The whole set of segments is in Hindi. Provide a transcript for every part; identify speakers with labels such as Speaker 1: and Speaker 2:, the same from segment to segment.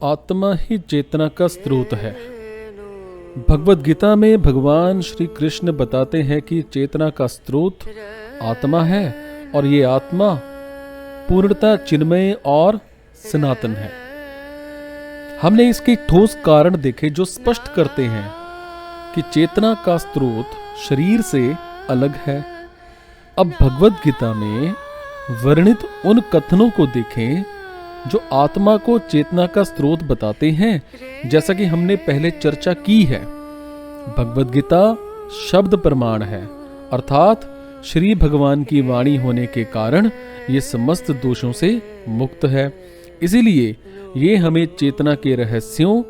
Speaker 1: आत्मा ही चेतना का स्रोत है। भगवत गीता में भगवान श्री कृष्ण बताते हैं कि चेतना का स्रोत आत्मा है और ये आत्मा पूर्णतः चिन्मय और सनातन है। हमने इसके ठोस कारण देखे जो स्पष्ट करते हैं कि चेतना का स्रोत शरीर से अलग है। अब भगवत गीता में वर्णित उन कथनों को देखें जो आत्मा को चेतना का स्रोत बताते हैं। जैसा कि हमने पहले चर्चा की है, भगवत गीता शब्द प्रमाण है, अर्थात श्री भगवान की वाणी होने के कारण ये समस्त दोषों से मुक्त है। इसीलिए ये हमें चेतना के रहस्यों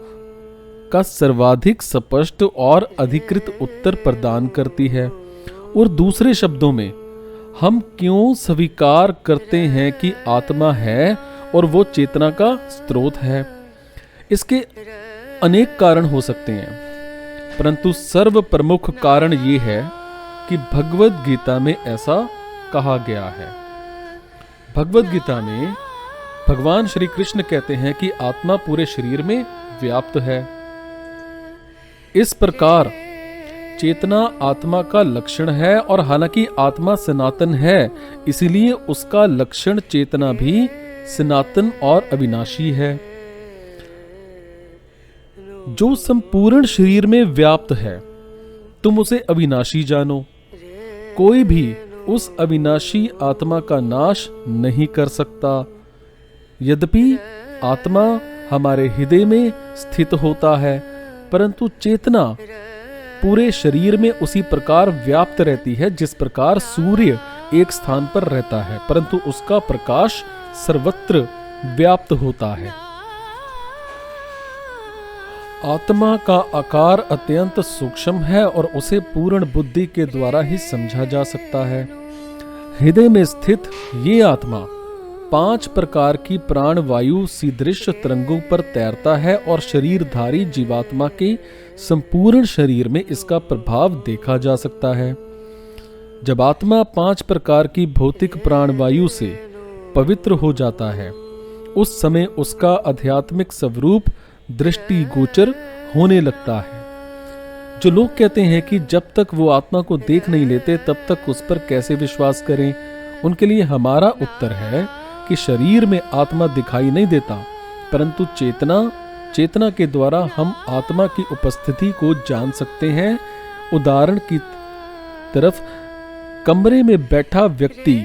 Speaker 1: का सर्वाधिक स्पष्ट और अधिकृत उत्तर प्रदान करती है। और दूसरे शब्दों में, हम क्यों स्वीकार करते हैं कि आत्मा है और वो चेतना का स्रोत है? इसके अनेक कारण हो सकते हैं, परंतु सर्व प्रमुख कारण ये है कि भगवत गीता में ऐसा कहा गया है। भगवत गीता में भगवान श्री कृष्ण कहते हैं कि आत्मा पूरे शरीर में व्याप्त है। इस प्रकार चेतना आत्मा का लक्षण है, और हालांकि आत्मा सनातन है, इसीलिए उसका लक्षण चेतना भी सनातन और अविनाशी है। जो संपूर्ण शरीर में व्याप्त है, तुम उसे अविनाशी जानो। कोई भी उस अविनाशी आत्मा का नाश नहीं कर सकता। यद्यपि आत्मा हमारे हृदय में स्थित होता है, परंतु चेतना पूरे शरीर में उसी प्रकार व्याप्त रहती है जिस प्रकार सूर्य एक स्थान पर रहता है, परंतु उसका प्रकाश सर्वत्र व्याप्त होता है। आत्मा का आकार अत्यंत सूक्ष्म है और उसे पूर्ण बुद्धि के द्वारा ही समझा जा सकता है। हृदय में स्थित ये आत्मा 5 प्रकार की प्राण वायु सदृश तरंगों पर तैरता है, और शरीरधारी जीवात्मा के संपूर्ण शरीर में इसका प्रभाव देखा जा सकता है। जब आत्मा 5 प्रकार की भौतिक प्राण वायु से पवित्र हो जाता है, उस समय उसका आध्यात्मिक स्वरूप दृष्टि गोचर होने लगता है। जो लोग कहते हैं कि जब तक वो आत्मा को देख नहीं लेते तब तक उस पर कैसे विश्वास करें, उनके लिए हमारा उत्तर है कि शरीर में आत्मा दिखाई नहीं देता, परंतु चेतना के द्वारा हम आत्मा की उपस्थिति को जान सकते हैं। उदाहरण की तरफ, कमरे में बैठा व्यक्ति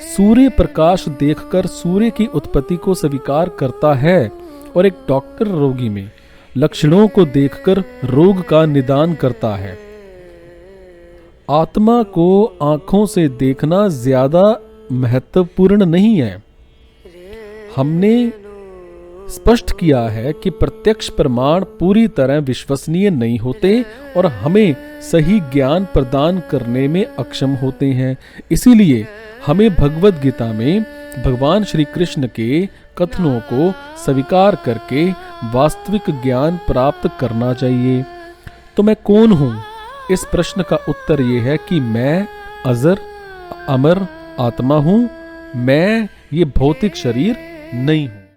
Speaker 1: सूर्य प्रकाश देखकर सूर्य की उत्पत्ति को स्वीकार करता है, और एक डॉक्टर रोगी में लक्षणों को देखकर रोग का निदान करता है। आत्मा को आंखों से देखना ज्यादा महत्वपूर्ण नहीं है। हमने स्पष्ट किया है कि प्रत्यक्ष प्रमाण पूरी तरह विश्वसनीय नहीं होते और हमें सही ज्ञान प्रदान करने में अक्षम होते हैं। इसीलिए हमें भगवत गीता में भगवान श्री कृष्ण के कथनों को स्वीकार करके वास्तविक ज्ञान प्राप्त करना चाहिए। तो मैं कौन हूँ? इस प्रश्न का उत्तर ये है कि मैं अजर अमर आत्मा हूँ। मैं ये भौतिक शरीर नहीं हूँ।